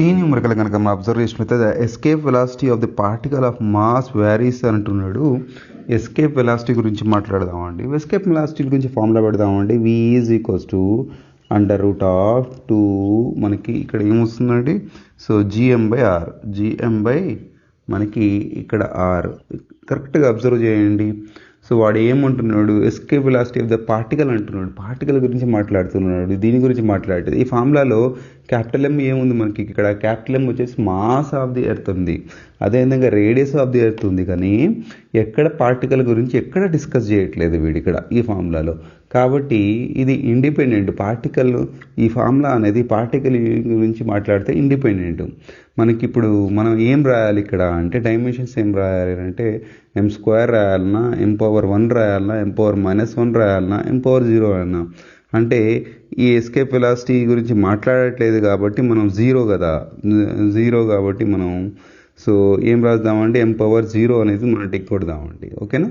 ఈ న్యూమరికల్ కనుక మనం అబ్జర్వ్ చేసినట్లయితే the escape velocity of the particle of mass varies అంటున్నాడు. ఎస్కేప్ వెలాసిటీ గురించి మాట్లాడదామండి. ఎస్కేప్ వెలాసిటీ గురించి ఫార్ములా పెడదామండి. v ఈజ్ ఈక్వల్స్ టు √2 మనకి ఇక్కడ ఏమొస్తుందండి, సో gm/r, gm/ మనకి ఇక్కడ r కరెక్ట్గా అబ్జర్వ్ చేయండి. సో వాడు ఏమంటున్నాడు, escape velocity of the particle అంటున్నాడు, పార్టికల్ గురించి మాట్లాడుతున్నాడు. దీని గురించి మాట్లాడేది ఈ ఫార్ములాలో క్యాపిటల్ M ఏముంది మనకి, ఇక్కడ క్యాపిటల్ M వచ్చేసి మాస్ ఆఫ్ ది ఎర్త్ ఉంది, అదేవిధంగా రేడియస్ ఆఫ్ ది ఎర్త్ ఉంది, కానీ ఎక్కడ పార్టికల్ గురించి ఎక్కడ డిస్కస్ చేయట్లేదు వీడు ఇక్కడ ఈ ఫార్ములాలో. కాబట్టి ఇది ఇండిపెండెంట్ పార్టికల్. ఈ ఫార్ములా అనేది పార్టికల్ గురించి మాట్లాడితే ఇండిపెండెంట్. మనకి ఇప్పుడు మనం ఏం రాయాలి ఇక్కడ అంటే, డైమెన్షన్స్ ఏం రాయాలి అంటే m² రాయాలన్నా, m⁻1 రాయాలన్నా, m⁻−1 రాయాలన్నా, m⁻0 రాయాలన్నా. అంటే ఈ ఎస్కేప్ వెలాసిటీ గురించి మాట్లాడట్లేదు కాబట్టి మనం జీరో కాబట్టి మనం సో ఏం రాద్దామంటే m⁻0 అనేది మనం టిక్ కొడదామండి. ఓకేనా.